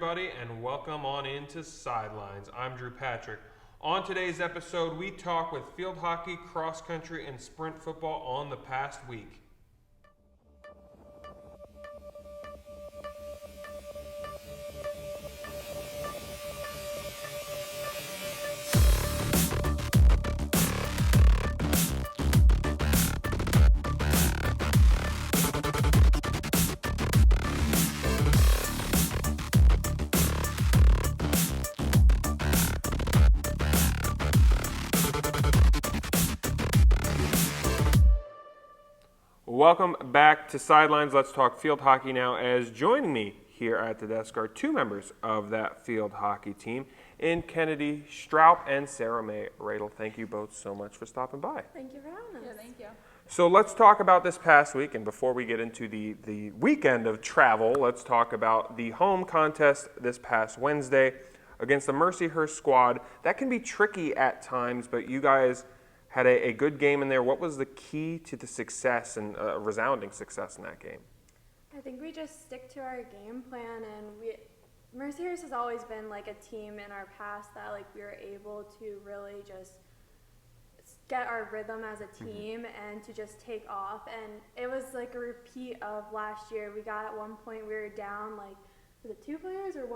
everybody, and welcome on into Sidelines. I'm Drew Patrick. On today's episode, we talk with field hockey, cross country, and sprint football on the past week. Welcome back to Sidelines. Let's talk field hockey now. As joining me here at the desk are two members of that field hockey team, in Kennedy Stroup and Sarah May Radel. Thank you both so much for stopping by. Thank you for having us. Yeah, thank you. So let's talk about this past week, and before we get into the weekend of travel, let's talk about the home contest this past Wednesday against the Mercyhurst squad. That can be tricky at times, but you guys had a good game in there. What was the key to the success and resounding success in that game? I think we just stick to our game plan, and Mercyhurst has always been like a team in our past that like we were able to really just get our rhythm as a team and to just take off. And it was like a repeat of last year. We got at one point we were down like, was it 2 players or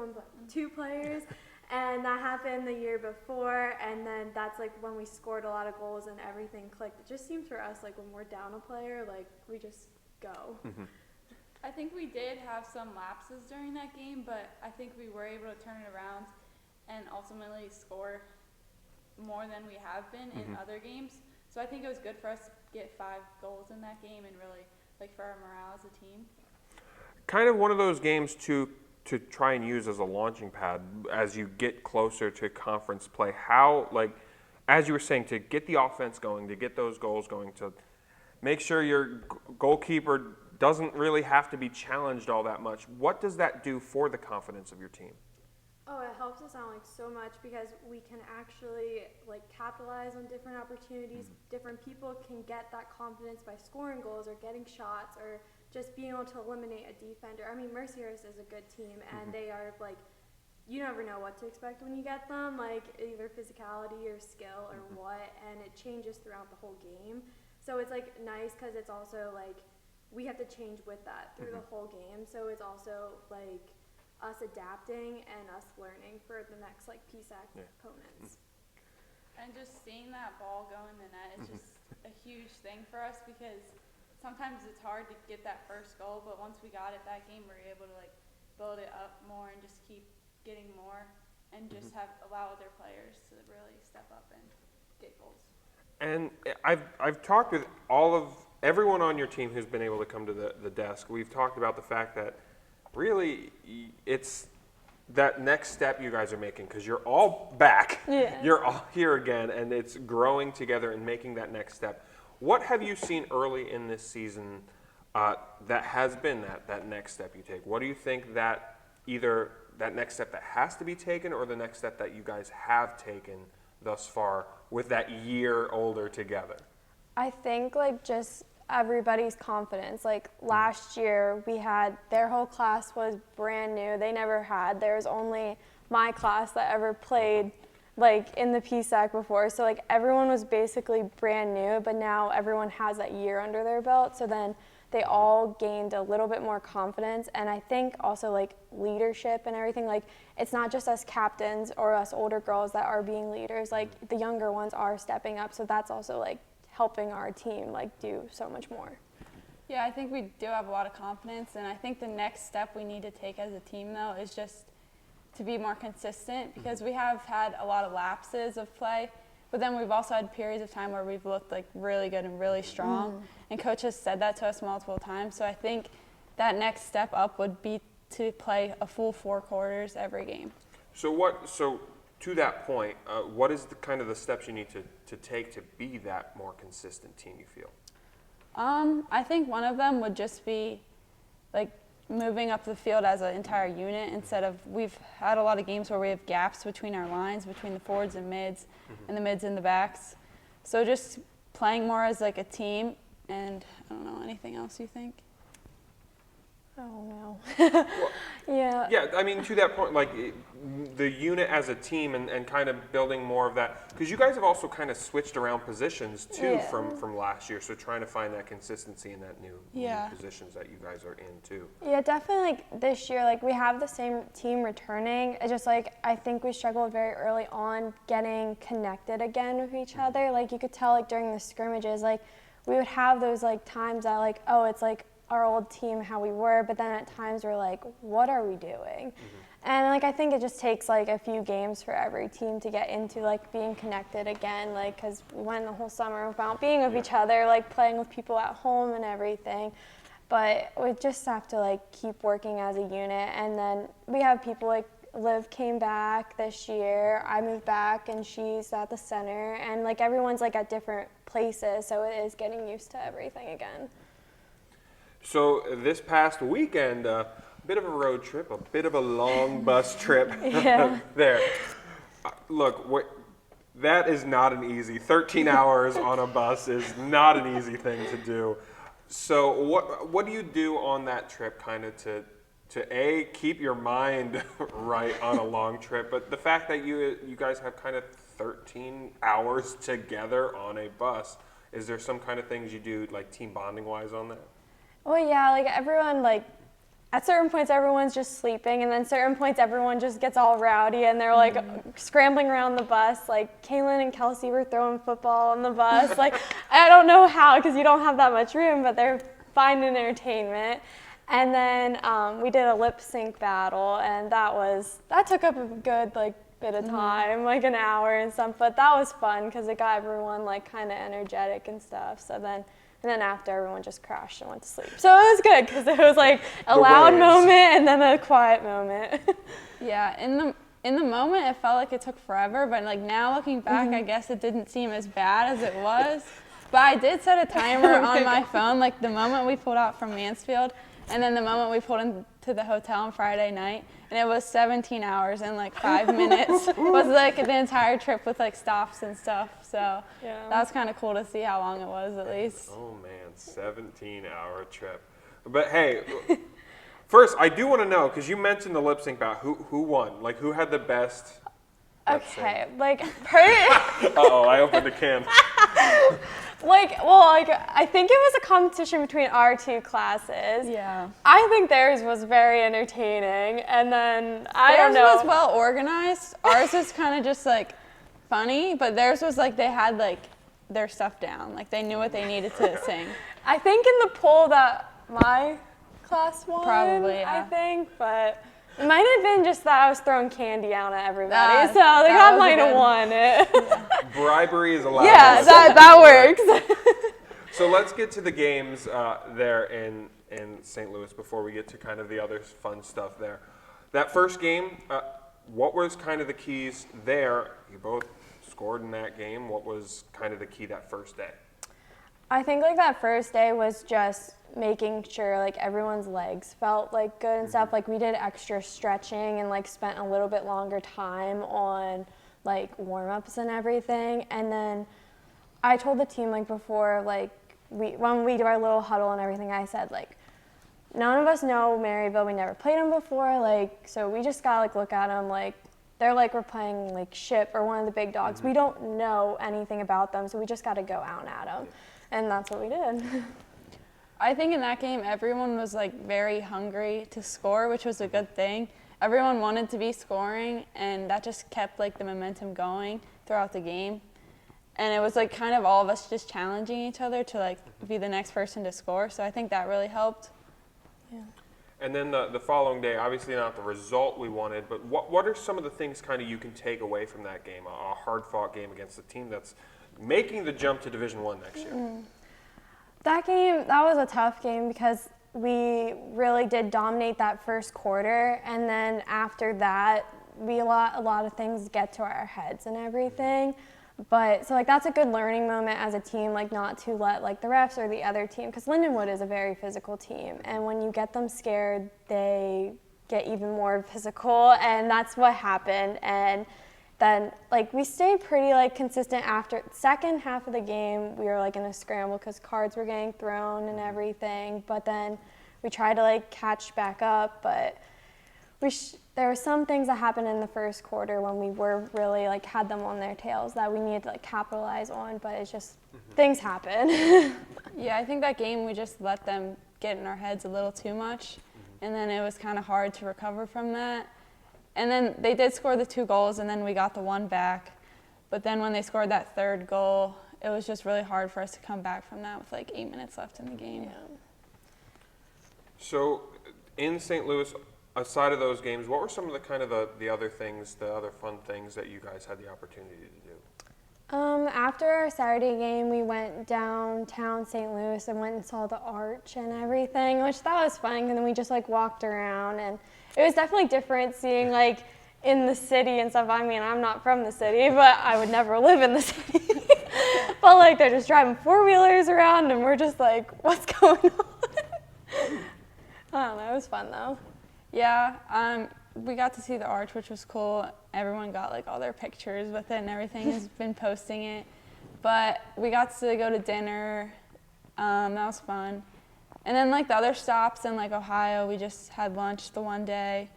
2 players? And that happened the year before, and then that's like when we scored a lot of goals and everything clicked. It just seemed for us like when we're down a player, like we just go. Mm-hmm. I think we did have some lapses during that game, but I think we were able to turn it around and ultimately score more than we have been in other games. So I think it was good for us to get 5 goals in that game and really like for our morale as a team. Kind of one of those games to try and use as a launching pad as you get closer to conference play. How, like, as you were saying, to get the offense going, to get those goals going, to make sure your goalkeeper doesn't really have to be challenged all that much. What does that do for the confidence of your team? Oh, it helps us out like so much because we can actually like capitalize on different opportunities. Different people can get that confidence by scoring goals or getting shots or just being able to eliminate a defender. I mean, Mercyhurst is a good team, and they are like, you never know what to expect when you get them, like either physicality or skill or what, and it changes throughout the whole game. So it's like nice because it's also like we have to change with that through the whole game. So it's also like us adapting and us learning for the next like PSAC opponents. And just seeing that ball go in the net is just a huge thing for us because sometimes it's hard to get that first goal, but once we got it that game, we were able to like build it up more and just keep getting more and just allow other players to really step up and get goals. And I've talked with everyone on your team who's been able to come to the desk. We've talked about the fact that really it's that next step you guys are making because you're all back. Yeah. You're all here again, and it's growing together and making that next step. What have you seen early in this season that has been that next step you take? What do you think that either that next step that has to be taken or the next step that you guys have taken thus far with that year older together? I think like just everybody's confidence. Like last year we had, their whole class was brand new. They never had. There was only my class that ever played like in the PSAC before. So like everyone was basically brand new, but now everyone has that year under their belt. So then they all gained a little bit more confidence. And I think also like leadership and everything, like it's not just us captains or us older girls that are being leaders, like the younger ones are stepping up. So that's also like helping our team like do so much more. Yeah, I think we do have a lot of confidence, and I think the next step we need to take as a team though is just to be more consistent because we have had a lot of lapses of play, but then we've also had periods of time where we've looked like really good and really strong, and coach has said that to us multiple times. So I think that next step up would be to play a full 4 quarters every game. So to that point, what is the kind of the steps you need to take to be that more consistent team, you feel? I think one of them would just be like moving up the field as an entire unit instead of, we've had a lot of games where we have gaps between our lines, between the forwards and mids, and the mids and the backs. So just playing more as like a team, and I don't know, anything else you think? Oh no. Yeah. Yeah, I mean, to that point, like the unit as a team and kind of building more of that, because you guys have also kind of switched around positions too Yeah. from last year. So trying to find that consistency in that new positions that you guys are in too. Yeah, definitely. Like this year, like we have the same team returning. It's just like I think we struggled very early on getting connected again with each other. Like you could tell, like during the scrimmages, like we would have those like times that like, oh, it's like our old team how we were, but then at times we're like, what are we doing? And like I think it just takes like a few games for every team to get into like being connected again, like because we went the whole summer without being with each other, like playing with people at home and everything. But we just have to like keep working as a unit. And then we have people like Liv came back this year, I moved back and she's at the center, and like everyone's like at different places, so it is getting used to everything again. So this past weekend, a bit of a road trip, a bit of a long bus trip there. Look, that is not an easy, 13 hours on a bus is not an easy thing to do. So what do you do on that trip kind of to A, keep your mind right on a long trip, but the fact that you guys have kind of 13 hours together on a bus, is there some kind of things you do like team bonding wise on that? Well, yeah, like everyone, like at certain points everyone's just sleeping, and then certain points everyone just gets all rowdy and they're like scrambling around the bus. Like Kaylin and Kelsey were throwing football on the bus. Like I don't know how, because you don't have that much room, but they're finding entertainment. And then we did a lip sync battle, and that took up a good like bit of time, like an hour and stuff. But that was fun because it got everyone like kind of energetic and stuff. And then after, everyone just crashed and went to sleep. So it was good because it was like a loud moment and then a quiet moment. Yeah, in the moment, it felt like it took forever, but like now looking back, I guess it didn't seem as bad as it was. But I did set a timer on my phone, like the moment we pulled out from Mansfield, and then the moment we pulled into the hotel on Friday night, and it was 17 hours and like 5 minutes. It was like the entire trip with like stops and stuff. So that was kind of cool to see how long it was at least. Oh man, 17-hour trip. But hey, first I do want to know, because you mentioned the lip sync battle. Who won? Like who had the best? Okay, like Uh-oh, I opened a can. I think it was a competition between our two classes. Yeah. I think theirs was very entertaining, and then I don't know. Theirs was well organized. Ours was kind of just like funny, but theirs was like they had like their stuff down. Like they knew what they needed to sing. I think in the poll that my class won. Probably, yeah. I think, but it might have been just that I was throwing candy out at everybody, so that that was might have good. won it. Yeah. Bribery is allowed. Yeah, that works. So let's get to the games there in St. Louis before we get to kind of the other fun stuff there. That first game, what was kind of the keys there? You both scored in that game. What was kind of the key that first day? I think like that first day was just making sure like everyone's legs felt like good and stuff. Like we did extra stretching and like spent a little bit longer time on like warm-ups and everything. And then I told the team like before, like when we do our little huddle and everything, I said like none of us know Maryville. We never played them before, like so we just gotta like look at them like they're like we're playing like Ship or one of the big dogs. We don't know anything about them, so we just gotta go out at them. And that's what we did. I think in that game, everyone was like very hungry to score, which was a good thing. Everyone wanted to be scoring, and that just kept like the momentum going throughout the game. And it was like kind of all of us just challenging each other to like be the next person to score. So I think that really helped. Yeah. And then the following day, obviously not the result we wanted, but what are some of the things kind of you can take away from that game, a hard-fought game against a team that's making the jump to Division I next year? That game, that was a tough game because we really did dominate that first quarter, and then after that, a lot of things get to our heads and everything. But so like that's a good learning moment as a team, like not to let like the refs or the other team, because Lindenwood is a very physical team, and when you get them scared, they get even more physical, and that's what happened. And then like we stayed pretty like consistent after second half of the game. We were like in a scramble because cards were getting thrown and everything, but then we tried to like catch back up, but there were some things that happened in the first quarter when we were really like had them on their tails that we needed to like capitalize on, but it's just things happen. Yeah, I think that game we just let them get in our heads a little too much, and then it was kind of hard to recover from that. And then they did score the 2 goals, and then we got the 1 back. But then when they scored that 3rd goal, it was just really hard for us to come back from that with like 8 minutes left in the game. Yeah. So in St. Louis, aside of those games, what were some of the kind of the other things, the other fun things that you guys had the opportunity to do? After our Saturday game, we went downtown St. Louis and went and saw the arch and everything, which that was fun. And then we just like walked around, and it was definitely different seeing like in the city and stuff. I mean, I'm not from the city, but I would never live in the city. But like they're just driving 4-wheelers around, and we're just like, what's going on? I don't know. It was fun though. Yeah, we got to see the arch, which was cool. Everyone got like all their pictures with it and everything, has been posting it. But we got to go to dinner. That was fun. And then like the other stops in like Ohio, we just had lunch the one day.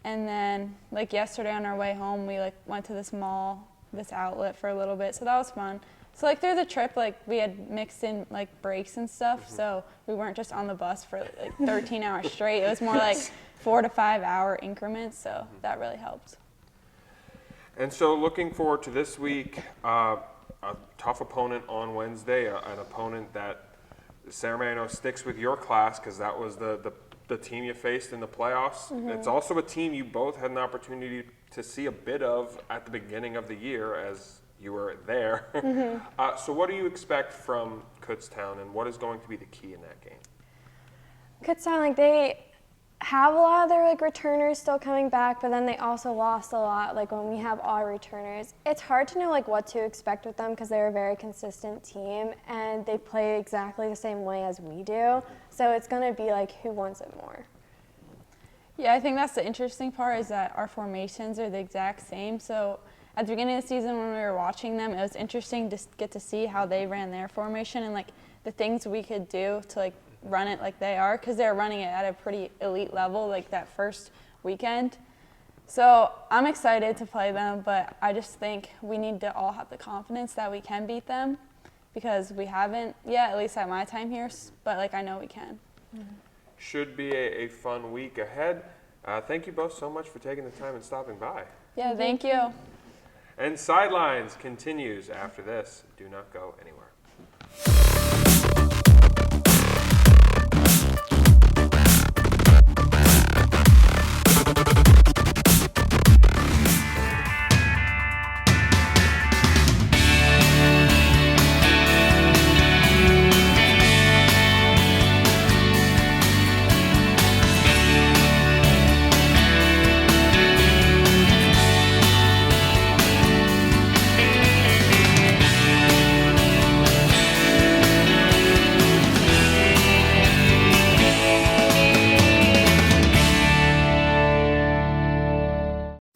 And then like yesterday on our way home, we like went to this mall, this outlet for a little bit. So that was fun. So like through the trip, like we had mixed in like breaks and stuff. So we weren't just on the bus for like 13 hours straight. It was more like 4 to 5 hour increments. So that really helped. And so looking forward to this week, a tough opponent on Wednesday, an opponent that Sarah, I know sticks with your class because that was the team you faced in the playoffs. It's also a team you both had an opportunity to see a bit of at the beginning of the year as you were there. So what do you expect from Kutztown, and what is going to be the key in that game? Kutztown, like they have a lot of their like returners still coming back, but then they also lost a lot like when we have all returners. It's hard to know like what to expect with them because they're a very consistent team and they play exactly the same way as we do. So it's going to be like who wants it more. Yeah, I think that's the interesting part is that our formations are the exact same. So at the beginning of the season when we were watching them, it was interesting to get to see how they ran their formation and like the things we could do to like run it like they are, because they're running it at a pretty elite level like that first weekend. So I'm excited to play them, but I just think we need to all have the confidence that we can beat them because we haven't yet, at least at my time here, but like I know we can. Should be a fun week ahead. Thank you both so much for taking the time and stopping by. Yeah, thank you. And Sidelines continues after this. Do not go anywhere.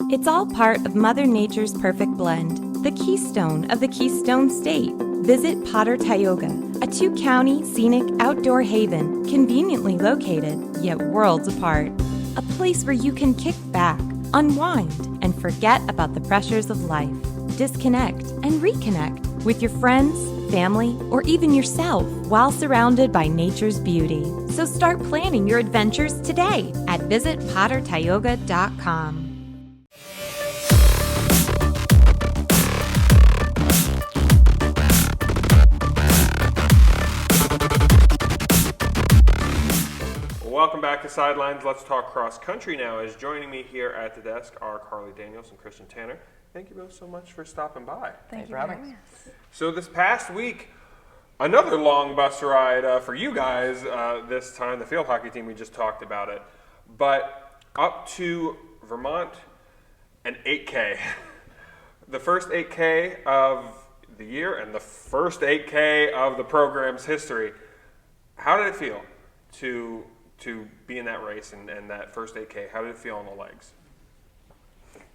It's all part of Mother Nature's perfect blend, the keystone of the Keystone State. Visit Potter Tioga, a 2-county scenic outdoor haven conveniently located, yet worlds apart. A place where you can kick back, unwind, and forget about the pressures of life. Disconnect and reconnect with your friends, family, or even yourself while surrounded by nature's beauty. So start planning your adventures today at visitpottertioga.com. Welcome back to Sidelines. Let's talk cross country now. As joining me here at the desk are Carly Daniels and Christian Tanner. Thank you both so much for stopping by. Thank you for having us. So this past week, another long bus ride for you guys. This time, the field hockey team, we just talked about it, but up to Vermont, an 8K. The first 8K of the year and the first 8K of the program's history. How did it feel to be in that race and that first 8K? How did it feel on the legs?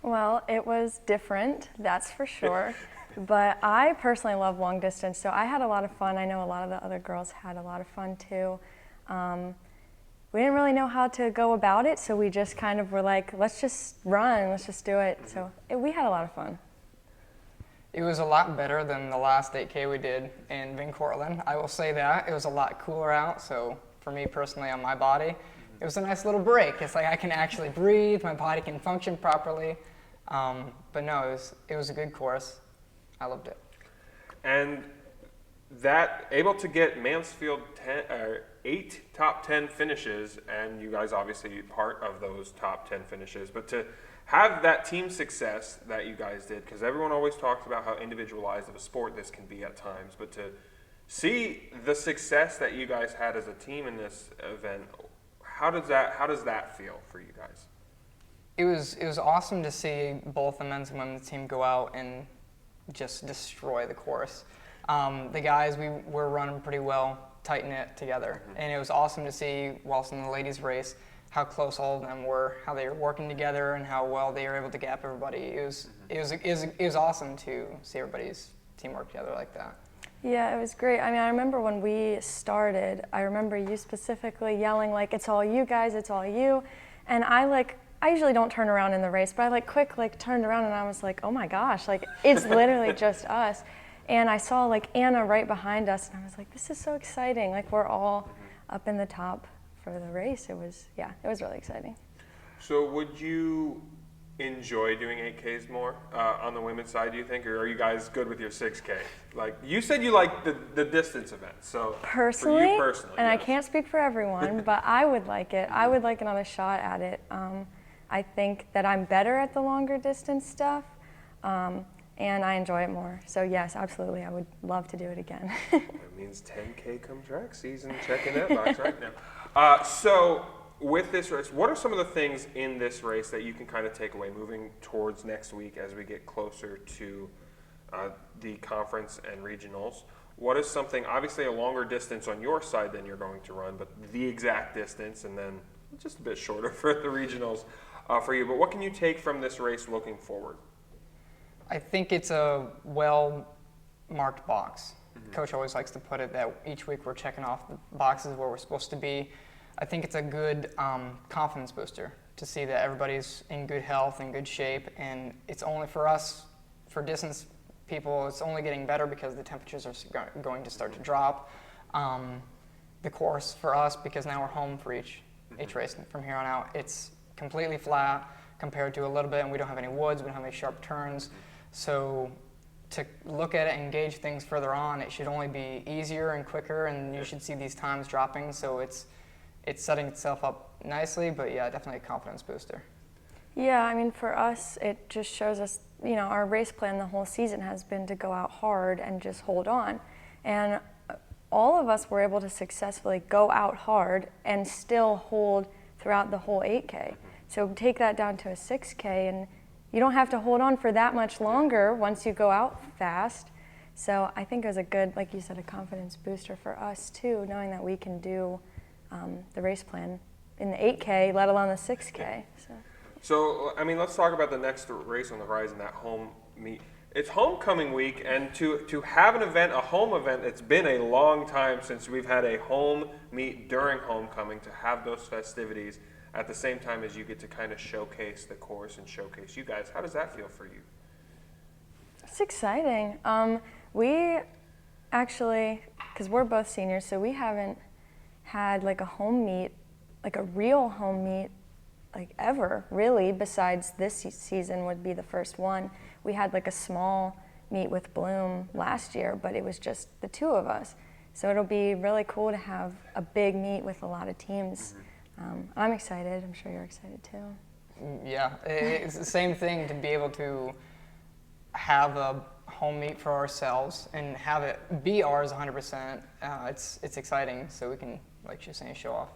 Well, it was different, that's for sure. But I personally love long distance, so I had a lot of fun. I know a lot of the other girls had a lot of fun too. we didn't really know how to go about it, so we just kind of were like, let's just run, let's just do it. So we had a lot of fun. It was a lot better than the last 8K we did in Van Cortlandt. I will say that. It was a lot cooler out, so for me personally on my body, it was a nice little break. It's like I can actually breathe, my body can function properly. But no, it was a good course. I loved it. And that able to get Mansfield 8 top 10 finishes, and you guys obviously part of those top 10 finishes, but to have that team success that you guys did, because everyone always talks about how individualized of a sport this can be at times, but to see the success that you guys had as a team in this event, how does that feel for you guys? It was awesome to see both the men's and women's team go out and just destroy the course. The guys, we were running pretty well, tight-knit together. And it was awesome to see, whilst in the ladies' race, how close all of them were, how they were working together, and how well they were able to gap everybody. It was awesome to see everybody's teamwork together like that. Yeah, it was great. I mean, I remember when we started, I remember you specifically yelling, like, it's all you guys, it's all you. And I usually don't turn around in the race, but I quick turned around and I was like, oh my gosh, like, it's literally just us. And I saw like Anna right behind us, and I was like, this is so exciting. Like, we're all up in the top for the race. It was really exciting. So would you enjoy doing 8Ks more on the women's side, do you think, or are you guys good with your 6K? Like, you said you like the distance events, so personally, for you personally, and yes. I can't speak for everyone, but I would like it. I would like another shot at it. I think that I'm better at the longer distance stuff, and I enjoy it more. So yes, absolutely, I would love to do it again. That means 10K come track season. Checking that box right now. So with this race, what are some of the things in this race that you can kind of take away moving towards next week as we get closer to the conference and regionals? What is something, obviously a longer distance on your side than you're going to run, but the exact distance, and then just a bit shorter for the regionals for you. But what can you take from this race looking forward? I think it's a well-marked box. Coach always likes to put it that each week we're checking off the boxes where we're supposed to be. I think it's a good confidence booster to see that everybody's in good health and good shape, and it's only for us, for distance people, it's only getting better because the temperatures are going to start to drop. The course for us, because now we're home for each race from here on out, it's completely flat compared to a little bit, and we don't have any woods, we don't have any sharp turns. So to look at it and gauge things further on, it should only be easier and quicker, and you should see these times dropping. So it's setting itself up nicely, but yeah, definitely a confidence booster. Yeah, I mean, for us, it just shows us, you know, our race plan the whole season has been to go out hard and just hold on. And all of us were able to successfully go out hard and still hold throughout the whole 8K. So take that down to a 6K, and you don't have to hold on for that much longer once you go out fast. So I think it was a good, like you said, a confidence booster for us too, knowing that we can do the race plan in the 8K, let alone the 6K. So, I mean, let's talk about the next race on the horizon, that home meet. It's homecoming week, and to have an event, a home event, it's been a long time since we've had a home meet during homecoming, to have those festivities at the same time as you get to kind of showcase the course and showcase you guys. How does that feel for you? It's exciting. We actually, because we're both seniors, so we haven't had like a home meet, like a real home meet, like ever, really, besides this season would be the first one. We had like a small meet with Bloom last year, but it was just the two of us. So it'll be really cool to have a big meet with a lot of teams. I'm excited. I'm sure you're excited too. Yeah, it's the same thing to be able to have a home meet for ourselves and have it be ours 100%. It's exciting, so we can, like you're saying, show off.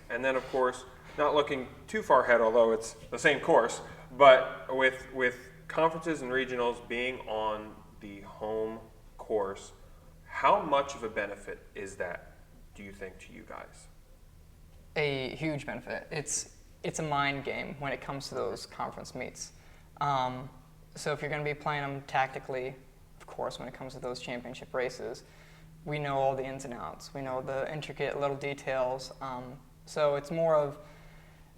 And then, of course, not looking too far ahead, although it's the same course, but with conferences and regionals being on the home course, how much of a benefit is that, do you think, to you guys? A huge benefit. It's a mind game when it comes to those conference meets. So if you're going to be playing them tactically, of course, when it comes to those championship races, we know all the ins and outs. We know the intricate little details. So it's more of,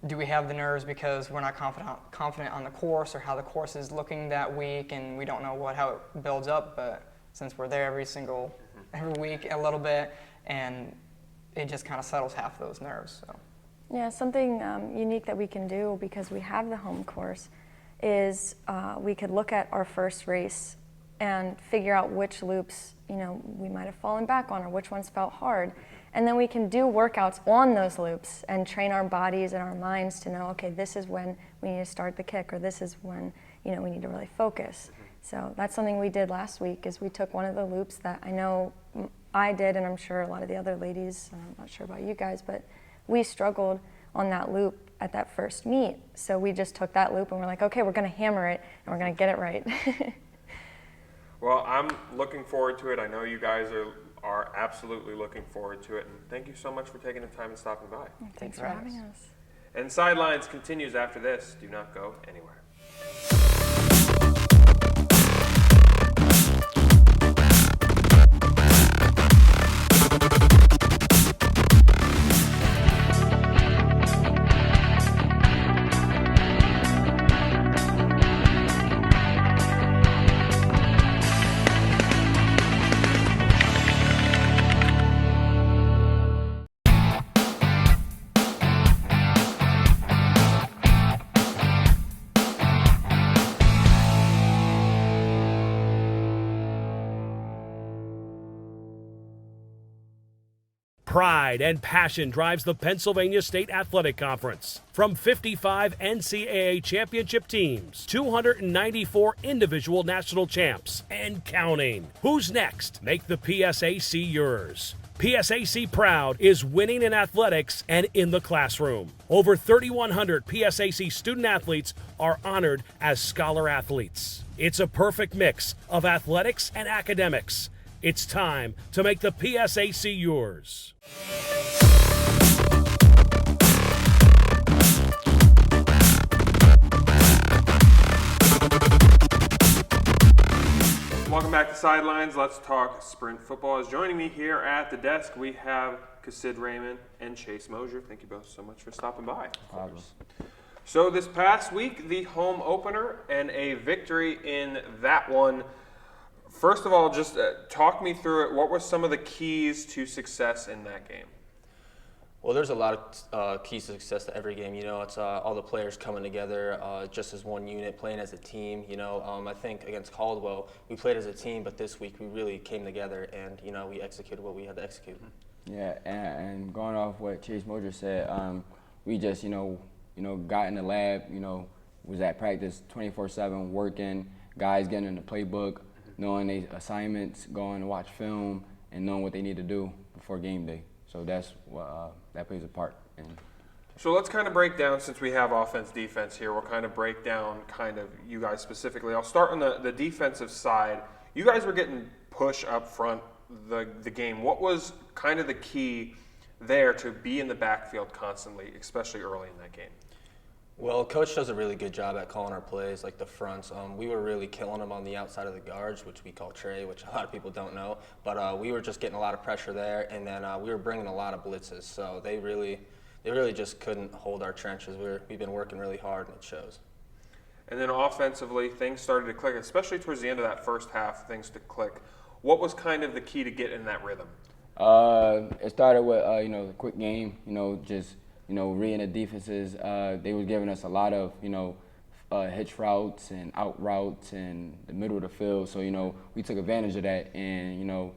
do we have the nerves because we're not confident on the course or how the course is looking that week, and we don't know how it builds up. But since we're there every week a little bit, and it just kind of settles half those nerves. So. Yeah, something unique that we can do because we have the home course is we could look at our first race and figure out which loops we might have fallen back on or which ones felt hard. And then we can do workouts on those loops and train our bodies and our minds to know, okay, this is when we need to start the kick, or this is when we need to really focus. So that's something we did last week is we took one of the loops that I know I did, and I'm sure a lot of the other ladies, and I'm not sure about you guys, but we struggled on that loop at that first meet. So we just took that loop and we're like, okay, we're going to hammer it and we're going to get it right. Well, I'm looking forward to it. I know you guys are absolutely looking forward to it. And thank you so much for taking the time and stopping by. Thanks for having us. And Sidelines continues after this. Do not go anywhere. Pride and passion drives the Pennsylvania State Athletic Conference. From 55 NCAA championship teams, 294 individual national champs, and counting. Who's next? Make the PSAC yours. PSAC Proud is winning in athletics and in the classroom. Over 3,100 PSAC student athletes are honored as scholar athletes. It's a perfect mix of athletics and academics. It's time to make the PSAC yours. Welcome back to Sidelines. Let's talk sprint football. As joining me here at the desk, we have Kasid Raymond and Chase Mosier. Thank you both so much for stopping by. So this past week, the home opener and a victory in that one. First of all, just talk me through it. What were some of the keys to success in that game? Well, there's a lot of keys to success to every game. It's all the players coming together just as one unit, playing as a team. I think against Caldwell, we played as a team, but this week we really came together and, we executed what we had to execute. Yeah, and going off what Chase Mosier said, we just, got in the lab, was at practice 24/7, working, guys getting in the playbook, knowing their assignments, going to watch film, and knowing what they need to do before game day. So that's what that plays a part in. So let's kind of break down, since we have offense, defense here, we'll kind of break down kind of you guys specifically. I'll start on the defensive side. You guys were getting push up front the game. What was kind of the key there to be in the backfield constantly, especially early in that game? Well, Coach does a really good job at calling our plays, like the fronts. We were really killing them on the outside of the guards, which we call Trey, which a lot of people don't know. But we were just getting a lot of pressure there, and then we were bringing a lot of blitzes. So they really just couldn't hold our trenches. We've been working really hard, and it shows. And then offensively, things started to click, especially towards the end of that first half, things to click. What was kind of the key to get in that rhythm? It started with, the quick game, just reading the defenses. They were giving us a lot of, hitch routes and out routes in the middle of the field. So, we took advantage of that. And,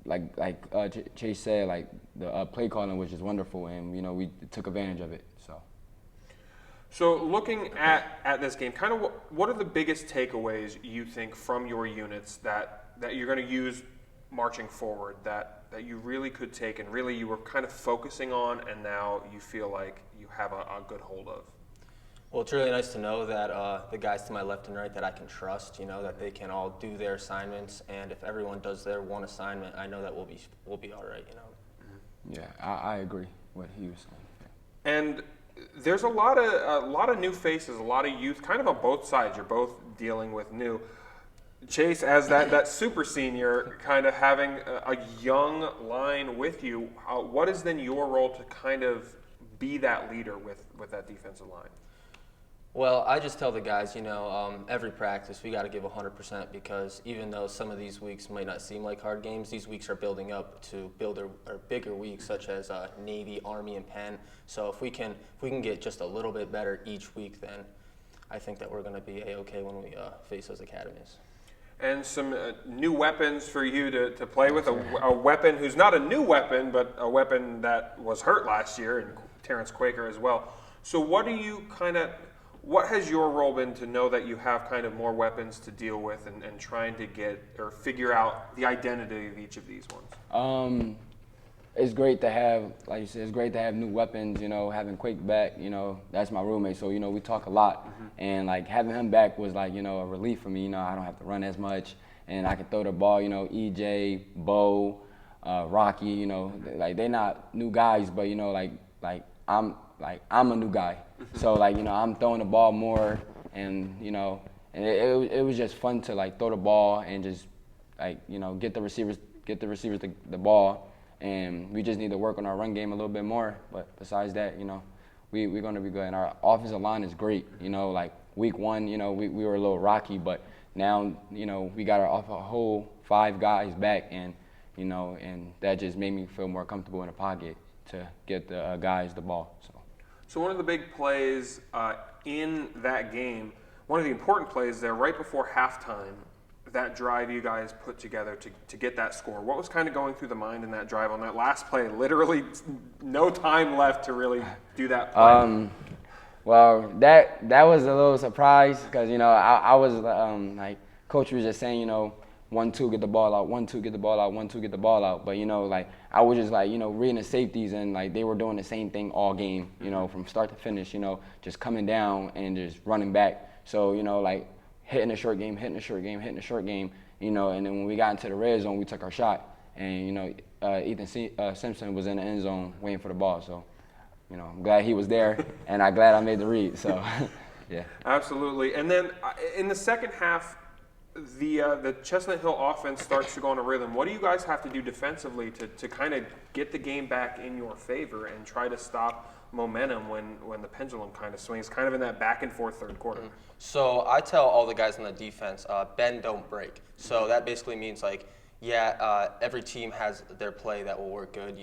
like Chase said, like the play calling was just wonderful. And, we took advantage of it. So looking at this game, kind of what are the biggest takeaways you think from your units that you're going to use marching forward, that you really could take and really you were kind of focusing on and now you feel like you have a good hold of? Well, it's really nice to know that the guys to my left and right that I can trust, that they can all do their assignments, and if everyone does their one assignment, I know that we'll be all right, Yeah, I agree with what he was saying. And there's a lot of new faces, a lot of youth, kind of on both sides. You're both dealing with new. Chase, as that super senior, kind of having a young line with you, what is then your role to kind of be that leader with that defensive line? Well, I just tell the guys, every practice we got to give 100% because even though some of these weeks might not seem like hard games, these weeks are building up to bigger weeks, such as Navy, Army, and Penn. So if we can get just a little bit better each week, then I think that we're going to be A-okay when we face those academies. And some new weapons for you to play with, a weapon who's not a new weapon, but a weapon that was hurt last year, and Terrence Quaker as well. So what has your role been to know that you have kind of more weapons to deal with and trying to get or figure out the identity of each of these ones? It's great to have, like you said, it's great to have new weapons, having Quake back, that's my roommate, so, we talk a lot. And, like, having him back was, like, a relief for me, I don't have to run as much, and I can throw the ball, EJ, Bo, Rocky, like, they're not new guys, but, I'm a new guy. So, I'm throwing the ball more, and, and it was just fun to, like, throw the ball and just, get the receivers the ball. And we just need to work on our run game a little bit more. But besides that, we're going to be good. And our offensive line is great. Like week one, we were a little rocky, but now, we got a whole 5 guys back, and and that just made me feel more comfortable in the pocket to get the guys the ball. So one of the big plays in that game, one of the important plays there right before halftime, that drive you guys put together to get that score. What was kind of going through the mind in that drive on that last play? Literally no time left to really do that play. Well, that was a little surprise because, I was like, Coach was just saying, 1-2, get the ball out, 1-2, get the ball out, 1-2, get the ball out. But, I was just like, reading the safeties and like they were doing the same thing all game, from start to finish, just coming down and just running back. So, like hitting the short game, and then when we got into the red zone, we took our shot. And, Ethan Simpson was in the end zone waiting for the ball. So, I'm glad he was there and I'm glad I made the read. So, yeah. Absolutely. And then in the second half, the Chestnut Hill offense starts to go on a rhythm. What do you guys have to do defensively to kind of get the game back in your favor and try to stop momentum when the pendulum kind of swings, kind of in that back and forth third quarter? So I tell all the guys on the defense, bend, don't break. So that basically means every team has their play that will work good,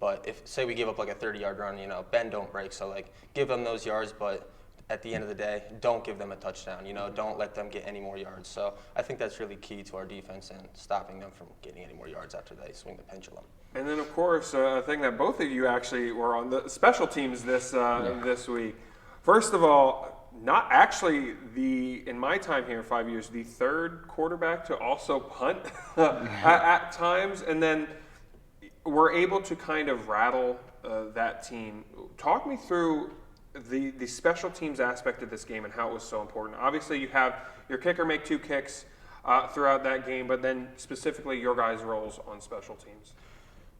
But if say we give up like a 30-yard run, bend, don't break. So give them those yards, but at the end of the day, don't give them a touchdown. Don't let them get any more yards. So I think that's really key to our defense and stopping them from getting any more yards after they swing the pendulum. And then, of course, a thing that both of you actually were on the special teams this week. First of all, not actually in my time here, 5 years, the third quarterback to also punt at times, and then we're able to kind of rattle that team. Talk me through the special teams aspect of this game and how it was so important. Obviously, you have your kicker make 2 kicks throughout that game, but then specifically your guys' roles on special teams.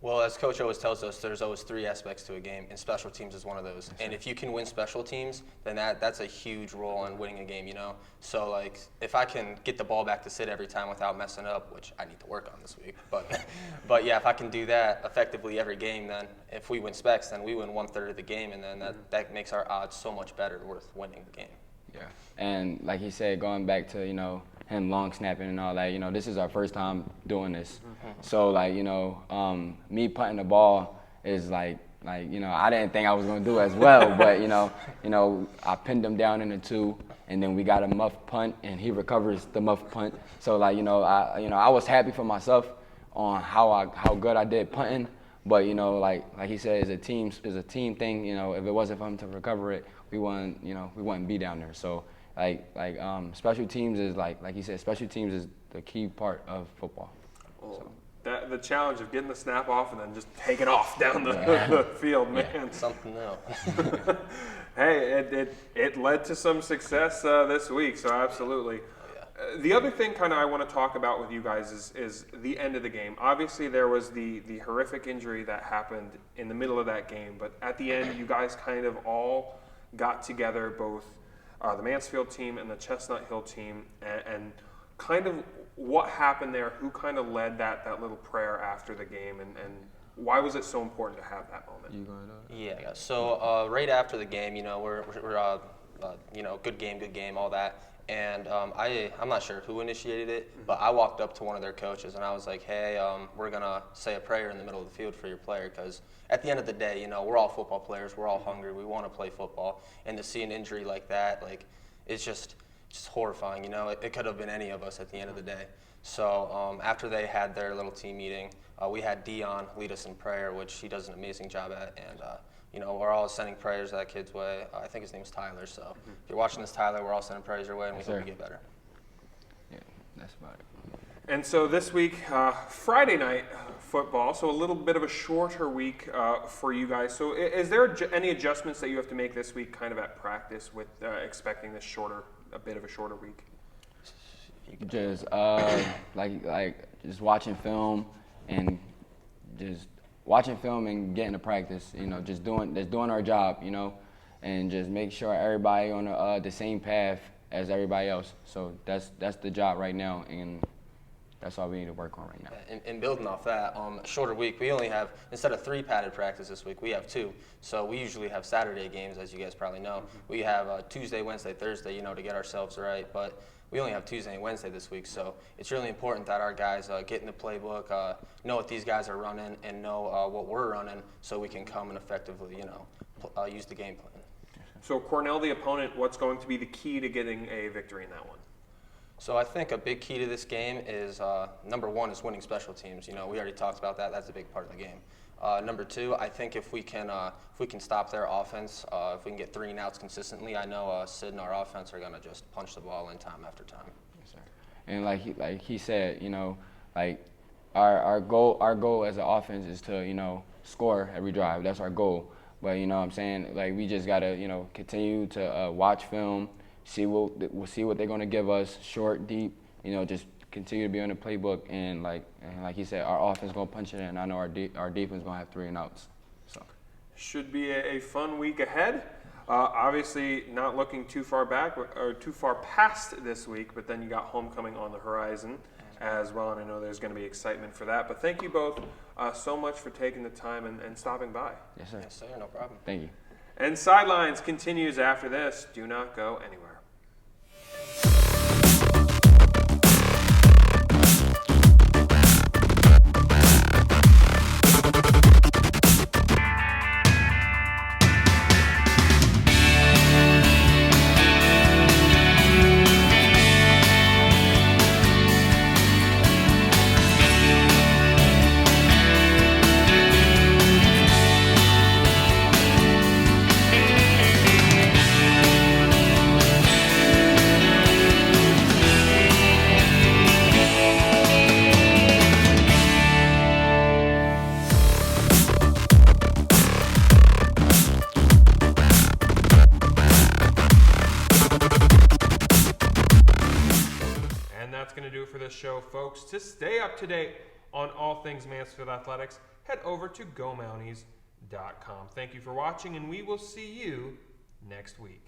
Well, as Coach always tells us, there's always 3 aspects to a game, and special teams is one of those. And if you can win special teams, then that's a huge role in winning a game, So, if I can get the ball back to Sid every time without messing up, which I need to work on this week, but yeah, if I can do that effectively every game, then if we win specs, then we win 1/3 of the game, and then that makes our odds so much better worth winning the game. Yeah, and like he said, going back to, him long snapping and all that, this is our first time doing this. So, me punting the ball is I didn't think I was going to do as well, but, I pinned him down in the 2, and then we got a muff punt, and he recovers the muff punt. So, I was happy for myself on how good I did punting, but, like he said, it's a team thing. If it wasn't for him to recover it, we wouldn't be down there. So, special teams is like you said, special teams is the key part of football. So. The challenge of getting the snap off and then just taking off down the field, man. Yeah, something else. Hey, it led to some success this week, so absolutely. The other thing kind of I want to talk about with you guys is the end of the game. Obviously, there was the horrific injury that happened in the middle of that game, but at the end, you guys kind of all got together, both the Mansfield team and the Chestnut Hill team, and kind of what happened there, who kind of led that little prayer after the game, and Why was it so important to have that moment? You going to? Yeah. So right after the game, we're good game, all that. And I'm not sure who initiated it, but I walked up to one of their coaches and I was like, hey, we're going to say a prayer in the middle of the field for your player, because at the end of the day, we're all football players. We're all hungry. We want to play football. And to see an injury like that, it's just horrifying. It could have been any of us at the end of the day. So after they had their little team meeting, we had Dion lead us in prayer, which he does an amazing job at. And we're all sending prayers that kid's way. I think his name is Tyler. So if you're watching this, Tyler, we're all sending prayers your way, and we hope you get better. Yeah, that's about it. And so this week, Friday night football, so a little bit of a shorter week for you guys. So is there any adjustments that you have to make this week kind of at practice with expecting this a bit of a shorter week? Just just watching film and getting to practice, just doing our job, and just make sure everybody on the same path as everybody else. So that's the job right now, and that's all we need to work on right now. And building off that, shorter week, we only have, instead of 3 padded practices this week, we have 2. So we usually have Saturday games, as you guys probably know. We have Tuesday, Wednesday, Thursday, to get ourselves right. But we only have Tuesday and Wednesday this week. So it's really important that our guys get in the playbook, know what these guys are running, and know what we're running, so we can come and effectively, use the game plan. So Cornell, the opponent, what's going to be the key to getting a victory in that one? So I think a big key to this game is, number 1 is winning special teams. We already talked about that. That's a big part of the game. Number 2, I think if we can stop their offense, if we can get 3 and outs consistently, I know Sid and our offense are going to just punch the ball in time after time. Yes, sir. And like he said, our goal as an offense is to score every drive. That's our goal. But what I'm saying, we just gotta continue to watch film, see what they're gonna give us, short, deep. Just continue to be on the playbook, and like he said, our offense gonna punch it in. I know our defense gonna have 3 and outs. So should be a fun week ahead. Obviously, not looking too far back or too far past this week, but then you got homecoming on the horizon as well, and I know there's going to be excitement for that. But thank you both so much for taking the time and stopping by. Yes, sir. Yes, sir. No problem. Thank you. And Sidelines continues after this. Do not go anywhere. That's going to do it for this show, folks. To stay up to date on all things Mansfield Athletics, head over to GoMounties.com. Thank you for watching, and we will see you next week.